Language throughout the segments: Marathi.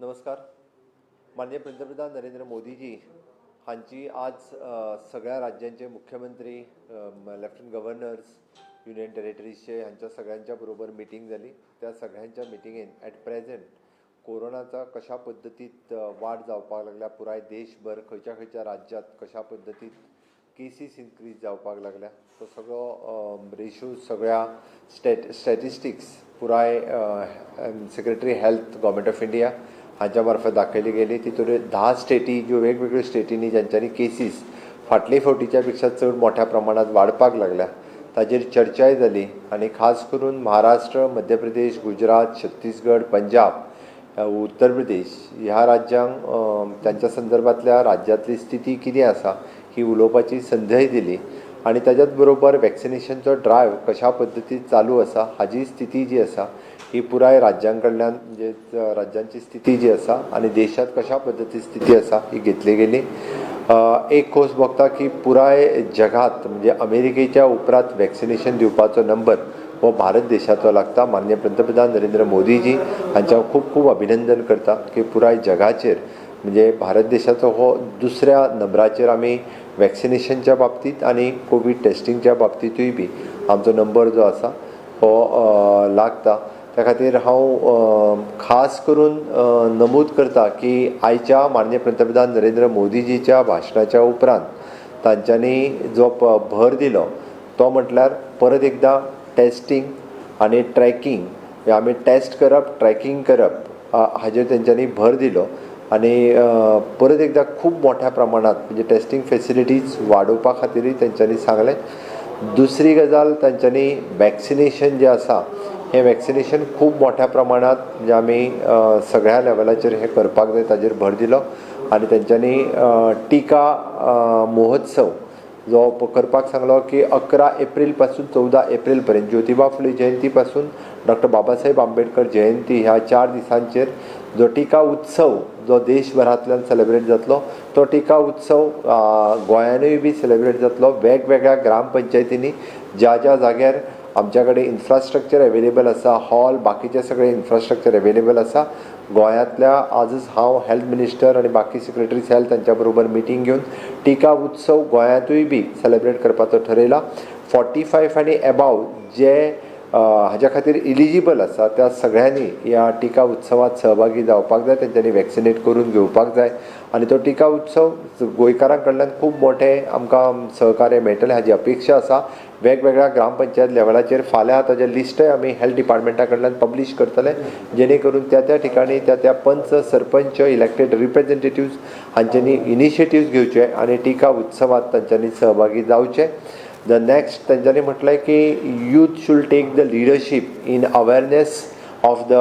नमस्कार. माननीय पंतप्रधान नरेंद्र मोदीजी हांची आज सगळ्या राज्यांचे मुख्यमंत्री, लेफ्टनंट गव्हर्नर्स, युनियन टेरिटरीजचे हांच्या सगळ्यांच्या बरोबर मिटींग जाली. त्या सगळ्यांच्या मिटिंगेन ॲट प्रेझेंट कोरोनाचा कशा पद्दतीत वाड जावपाक लागल्या, पुराय देशभर खंयच्या खंयच्या राज्यांत कशा पद्दतीत केसीस इन्क्रीज जावपाक लागल्या, तो सगळो रेशो सगळ्या स्टॅटिस्टिक्स पुराय secretary health government of India हांच्या मार्फत दाखयली गेली. तितून 10 स्टेटी ज्यो वेगवेगळ्यो स्टेटींनी ज्यांच्यांनी केसीस फाटले फावटीच्या पेक्षा चड मोठ्या प्रमाणात वाडपाक लागल्या ताजेर चर्चाय जाली. आनी खास करून महाराष्ट्र, मध्य प्रदेश, गुजरात, छत्तीसगड, पंजाब, उत्तर प्रदेश ह्या राज्यांक त्यांच्या संदर्भातल्या राज्यांतली स्थिती कितें आसा ही उलोवपाची संदय दिली. आनी ताच्याच बरोबर वॅक्सिनेशनचो ड्रायव्ह कशा पद्दतीत चालू आसा हाजी स्थिती जी आसा ही पुराय राज्यां कडल्यान म्हणजे राज्यांची स्थिती जी आसा आनी देशांत कशा पद्दतीची स्थिती आसा ही घेतली गेली. एक खोस बघता की पुराय जगात म्हणजे अमेरिकेच्या उपरांत वॅक्सिनेशन दिवपाचो नंबर हो भारत देशाचो लागता. माननीय पंतप्रधान नरेंद्र मोदीजी हांच्या खूब खूब अभिनंदन करता की पुराय जगाचेर म्हणजे भारत देशाचो हो दुसऱ्या नंबराचेर आमी वॅक्सिनेशनच्या बाबतींत आनी कोविड टेस्टिंगच्या बाबतींतूय बी आमचो नंबर जो आसा हो लागता. त्या खातीर हांव खास करून नमूद करता की आयच्या माननीय पंतप्रधान नरेंद्र मोदीजीच्या भाशणाच्या उपरांत तांच्यांनी जो भर दिलो तो म्हटल्यार परत एकदां टेस्टिंग आनी ट्रॅकिंग, आमी टेस्ट करप, ट्रॅकिंग करप हाजेर तेंच्यांनी भर दिलो. आनी परत एकदां खूब मोठ्या प्रमाणात म्हणजे टेस्टिंग फेसिलिटीज वाडोवपा खातीरय तेंच्यांनी सांगलें. दुसरी गजाल तांच्यांनी वॅक्सिनेशन जें आसा हें वॅक्सिनेशन खूब मोठ्या प्रमाणात म्हणजे आमी सगळ्या लेवलाचेर हें करपाक जाय ताजेर भर दिलो. आनी तेंच्यांनी टिका महोत्सव जो करपाक सांगलो की 11 एप्रील पासून 14 एप्रील पर्यंत ज्योतिबा फुले जयंती पासून डॉक्टर बाबासाहेब आंबेडकर जयंती ह्या 4 दिसांचेर जो टिका उत्सव जो देशभरांतल्यान सेलेब्रेट जातलो तो टिका उत्सव गोंयानूय बी सेलेब्रेट जातलो. वेगवेगळ्या ग्रामपंचायतींनी ज्या ज्या जाग्यार आमच्या कडेन इन्फ्रास्ट्रक्चर अवेलेबल आसा, हॉल बाकीचे सगळे इन्फ्रास्ट्रक्चर अवेलेबल आसा, गोंयांतल्या आजच हांव हेल्थ मिनिस्टर आनी बाकी सेक्रेटरीज हेल्थ तांच्या बरोबर मिटींग घेवन टिका उत्सव गोंयांतूय बी सेलेब्रेट करपाचो ठरयला. 45 आनी एबाव जे हाज्या खातीर इलिजिबल आसा त्या सगळ्यांनी ह्या टिका उत्सवात सहभागी जावपाक जाय, तेंच्यांनी वॅक्सिनेट करून घेवपाक जाय. आनी तो टिका उत्सव गोंयकारां कडल्यान खूब मोठें आमकां सहकार्य मेळटलें हाजी अपेक्षा आसा. वेगवेगळ्या ग्रामपंचायत लेवलाचेर फाल्यां ताजें लिस्टय आमी हेल्थ डिपार्टमेंटा कडल्यान पब्लीश करतले, जेणे करून त्या त्या ठिकाणी त्या त्या पंच, सरपंच, इलेक्टेड रिप्रेझेंटेटिव्स हांच्यांनी इनिशिएटिव्स घेवचे आनी टिका उत्सवात तांच्यांनी सहभागी जावचे. द नेक्स्ट तांच्यांनी म्हटलें की youth should take the leadership in awareness of the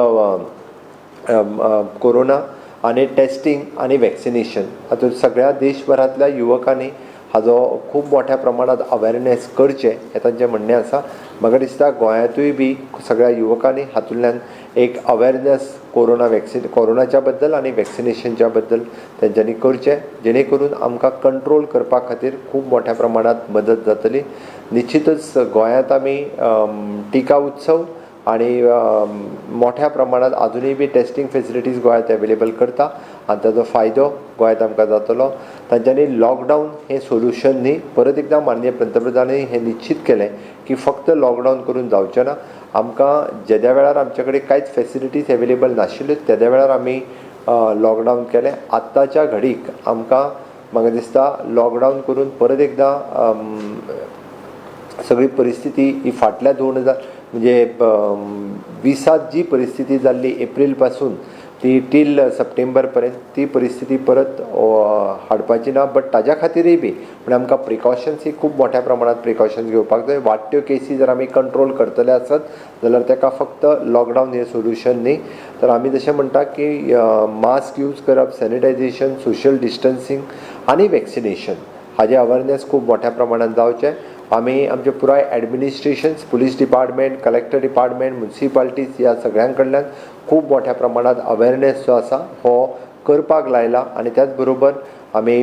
corona आनी टेस्टिंग आनी वॅक्सिनेशन. हातूंत सगळ्या देशभरांतल्या युवकांनी हाजो खूब मोठ्या प्रमाणात अवेरनेस करचें हें तांचें म्हणणें आसा. म्हाका दिसता गोंयांतूय बी सगळ्या युवकांनी हातूंतल्यान एक अवेरनेस कोरोनाच्या बद्दल आनी वॅक्सिनेशनच्या बद्दल तेंच्यांनी करचें, जेणे करून आमकां कंट्रोल करपा खातीर खूब मोठ्या प्रमाणात मदत जातली. निश्चितच गोंयांत आमी टिका उत्सव आनी मोठ्या प्रमाणात आजुनूय बी टेस्टिंग फेसिलिटीज गोंयांत अवेलेबल करता आनी ताजो फायदो गोंयांत आमकां जातलो. तांच्यांनी लॉकडावन हें सोल्युशन न्ही. परत एकदां माननीय पंतप्रधानांनी हें निश्चित केलें की फक्त लॉकडावन करून जावचें ना. आमकां जेद्या वेळार आमचे कडेन कांयच फेसिलिटीज अवेलेबल नाशिल्ल्यो तेद्या वेळार आमी लॉकडावन केलें. आत्ताच्या घडीक आमकां म्हाका दिसता लॉकडावन करून परत एकदां सगळी परिस्थिती ही फाटल्या 2000 म्हणजे 20त जी परिस्थिती जाल्ली एप्रील पासून ती टील सप्टेंबर पर्यंत ती परिस्थिती परत हाडपाची ना. बट ताज्या खातीरय बी म्हणजे आमकां प्रिकॉशन्स ही खूब मोठ्या प्रमाणात प्रिकॉशन्स घेवपाक जाय. वाडट्यो केसी जर आमी कंट्रोल करतले आसत जाल्यार ताका फक्त लॉकडावन हें सोल्युशन न्ही. तर आमी जशें म्हणटा की मास्क यूज करप, सॅनिटायझेशन, सोशल डिस्टन्सींग आनी वॅक्सिनेशन हाजें अवेरनेस खूब मोठ्या प्रमाणात जावचें. आमी आमचे पुराय एडमिनिस्ट्रेशन्स, पुलीस डिपार्टमेंट, कलेक्टर डिपार्टमेंट, म्युनिसिपालिटीज ह्या सगळ्यां कडल्यान खूब मोठ्या प्रमाणात अवेरनेस जो आसा हो करपाक लायला. आनी त्याच बरोबर आमी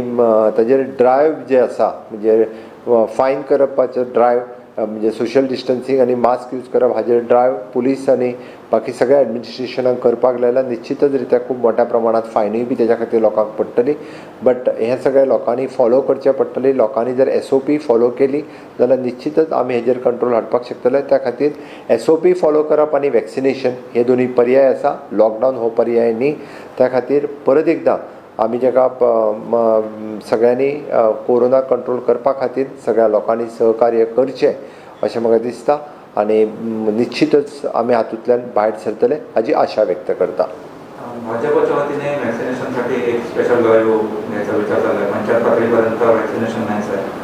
ताजेर ड्रायव्ह जे आसा म्हणजे फायन करपाचो ड्रायव्ह म्हणजे सोशल डिस्टन्सिंग आनी मास्क यूज करप हाजेर ड्रायव्ह पुलीस आनी बाकी सगळ्या एडमिनिस्ट्रेशनाक करपाक लायला. निश्चितच रित्या खूब मोठ्या प्रमाणात फायनूय बी तेज्या खातीर लोकांक पडटली. बट हें सगळें लोकांनी फॉलो करचें पडटलें. लोकांनी जर SOP फॉलो केली जाल्यार निश्चितच आमी हेजेर कंट्रोल हाडपाक शकतले. त्या खातीर SOP फॉलो करप आनी वॅक्सिनेशन हे दोनूय पर्याय आसा. लॉकडावन हो पर्याय न्ही. त्या खातीर परत एकदां आमी जेका सगळ्यांनी कोरोना कंट्रोल करपा खातीर सगळ्या लोकांनी सहकार्य करचें अशें म्हाका दिसता. आनी निश्चितच आमी हातूंतल्यान भायर सरतले हाची आशा व्यक्त करता. भाजपच्या वतीने वॅक्सिनेशनसाठी एक स्पेशल ड्राईव्ह घ्यायचा विचार चालला आहे. पंचायत पातळीपर्यंत वॅक्सिनेशन न्यायचं आहे.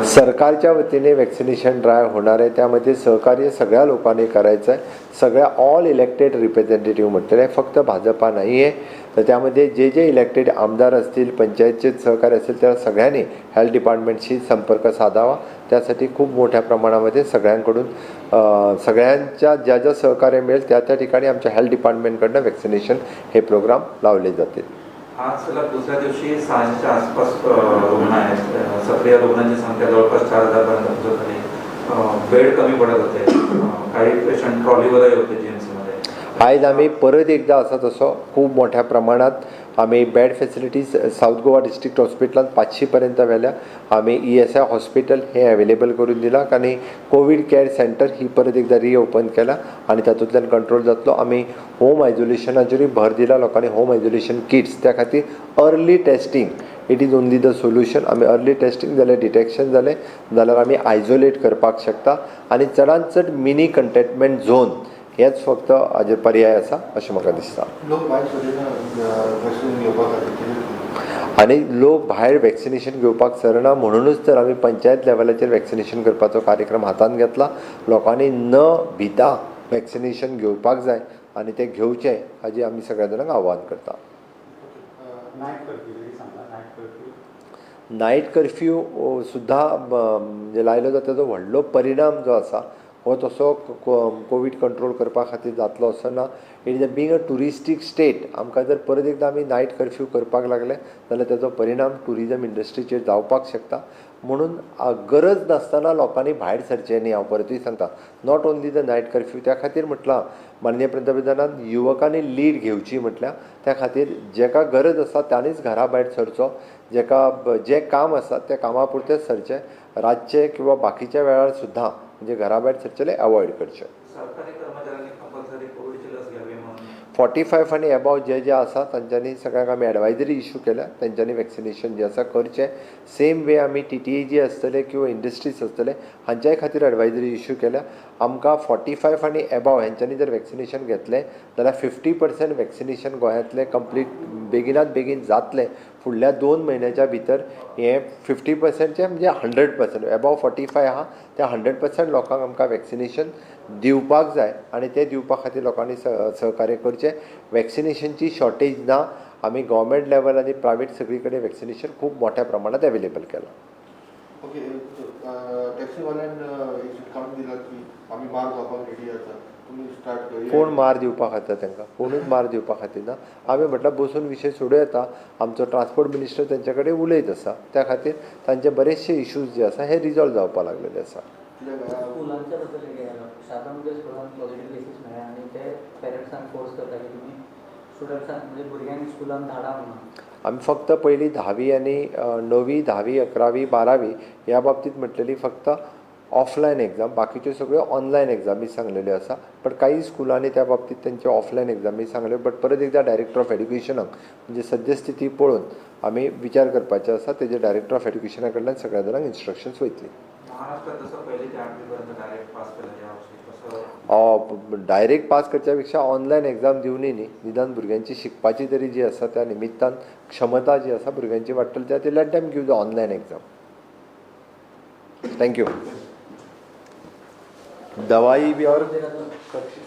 सरकारच्या वतीने वॅक्सिनेशन ड्राईव्ह होणार आहे. त्यामध्ये सहकार्य सगळ्या लोकांनी करायचं आहे. सगळ्या ऑल इलेक्टेड रिप्रेझेंटेटिव्ह म्हटलेले फक्त भाजपा नाही आहे. तर त्यामध्ये जे इलेक्टेड आमदार असतील, पंचायतचे सहकार्य असेल त्या सगळ्यांनी हेल्थ डिपार्टमेंटशी संपर्क साधावा. त्यासाठी खूप मोठ्या प्रमाणामध्ये सगळ्यांकडून सगळ्यांच्या ज्या सहकार्य मिळेल त्या ठिकाणी आमच्या हेल्थ डिपार्टमेंटकडनं वॅक्सिनेशन हे प्रोग्राम लावले जातील. आज सलग दुसऱ्या दिवशी 600च्या आसपास रुग्ण आहेत. सक्रिय रुग्णांची संख्या जवळपास 4000 पर्यंत पोहोचत आली. बेड कमी पडत होते. काही पेशंट ट्रॉलीवरही होते GMCमध्ये. आयज आमी परत एकदा आसा तसो खूब मोठ्या प्रमाणात आमी bed facilities south Goa district हॉस्पिटलांत 500 पर्यंत व्हेल्या. आमी ESI हॉस्पिटल हे अवेलेबल करून दिला आनी कोविड केअर सेंटर ही परत एकदा रिओपन केला आनी तातूंतल्यान कंट्रोल जातलो. आमी होम आयसोलेशनाचेरूय भर दिला. लोकांनी होम आयसोलेशन किट्स त्या खातीर early testing it is only the solution. आमी अर्ली टेस्टिंग जाल्यार डिटेक्शन जालें जाल्यार आमी आयसोलेट करपाक शकता. आनी चडांत चड मिनी कंटेनमेंट झोन हेच फक्त हाजेर पर्याय आसा अशें म्हाका दिसता. आनी लोक भायर वॅक्सिनेशन घेवपाक सरना. म्हणूनच तर आमी पंचायत लेवलाचेर वॅक्सिनेशन करपाचो कार्यक्रम हातांत घेतला. लोकांनी न भिता वॅक्सिनेशन घेवपाक जाय आनी ते घेवचें हाजी आमी सगळ्या जाणांक आव्हान करता. नायट कर्फ्यू सुद्दां म्हणजे लायलो जाल्यार ताजो व्हडलो परिणाम जो आसा हो तसो कोवीड कंट्रोल करपा खातीर जातलो असो ना. It is being a touristic state आमकां जर परत एकदां आमी नायट कर्फ्यू करपाक लागले जाल्यार ताजो परिणाम टुरिजम इंडस्ट्रीचेर जावपाक शकता. म्हणून गरज नासतना लोकांनी भायर सरचें न्ही. हांव परतूय सांगता not only the night curfew. त्या खातीर म्हटलां माननीय पंतप्रधानान युवकांनी लीड घेवची म्हटल्या. त्या खातीर जेका गरज आसा त्यानीच घरा भायर सरचो. जें काम आसा त्या कामा पुरतेंच सरचें. रातचे किंवा बाकीच्या वेळार सुद्दां म्हणजे घरा भायर सरचेले अवॉयड करचें. सरकारी कर्मचाऱ्यांनी कंपल्सरी कोविडची लस घ्यावी म्हणून 45 आनी एबाव जे आसा तांच्यांनी सगळ्यांक आमी एडवायजरी इश्यू केल्या. तेंच्यांनी वॅक्सिनेशन जें आसा करचें. सेम वे आमी TTE जी आसतले किंवा इंडस्ट्रीज आसतले हांच्याय खातीर एडवायजरी इश्यू केल्या. आमकां 45 आनी एबाव हेंच्यांनी जर वॅक्सिनेशन घेतलें जाल्यार 50% वॅक्सिनेशन गोंयांतलें कंप्लीट बेगिनात बेगीन जातलें. फुडल्या 2 म्हयन्याच्या भितर हें 50%चे म्हणजे 100%. एबाव 45 आहा त्या 100% लोकांक आमकां वॅक्सिनेशन दिवपाक जाय आनी तें दिवपा खातीर लोकांनी सहकार्य करचें. वॅक्सिनेशनची शॉर्टेज ना. आमी गव्हर्मेंट लेवल आनी प्रायवेट सगळी कडेन वॅक्सिनेशन खूब मोठ्या प्रमाणात अवेलेबल केलां. ओके टॅक्सीवाल्यान कावंट दिला की आमी मार जावपाक रेडी आसा. तुमी स्टार्ट करूया. कोण मार दिवपाक खाता तांकां? कोणूच मार दिवपाक खातीर ना. आमी म्हटल्यार बसून विशय सोडूं येता. आमचो ट्रान्सपोर्ट मिनिस्टर तेंचे कडेन उलयत आसा. त्या खातीर तांचे बरेचशे इश्यूज जे आसा हे रिजॉल्व जावपाक लागलेले आसा. स्कुलांच्या बद्दल शाळांमध्ये स्कुलांत पॉझिटिव्ह केसीस मेळ्ळ्या आनी ते पेरंट्सांक फोर्स करता की तुमी स्टुडंट्सांक म्हणजे भुरग्यांक स्कुलांत धाडा म्हणून. आमी फक्त पयलीं 10वी आनी 9वी 10वी 11वी 12वी ह्या बाबतींत म्हटलेली फक्त ऑफलायन एग्जाम. बाकीच्यो सगळ्यो ऑनलायन एग्जामी सांगलेल्यो आसा. बट काही स्कुलांनी त्या बाबतींत तेंचे ऑफलायन एग्जामी सांगल्यो. बट परत एकदा डायरेक्टर ऑफ एड्युकेशनाक म्हणजे सद्यस्थिती पळोवन आमी विचार करपाचें आसा. तेजे डायरेक्टर ऑफ एड्युकेशना कडल्यान सगळ्या जाणांक इन्स्ट्रक्शन्स वयतली. महाराष्ट्रात जसं पहिले ते 8वी पर्यंत डायरेक्ट पास केलं यावर्षी डायरेक्ट पास करच्या पेक्षा ऑनलायन एग्जाम दिवनी न्ही. निदान भुरग्यांची शिकपाची तरी जी आसा त्या निमित्तान क्षमता जी आसा भुरग्यांची वाडटली त्या let them give the online exam. Thank you. दवाई भी और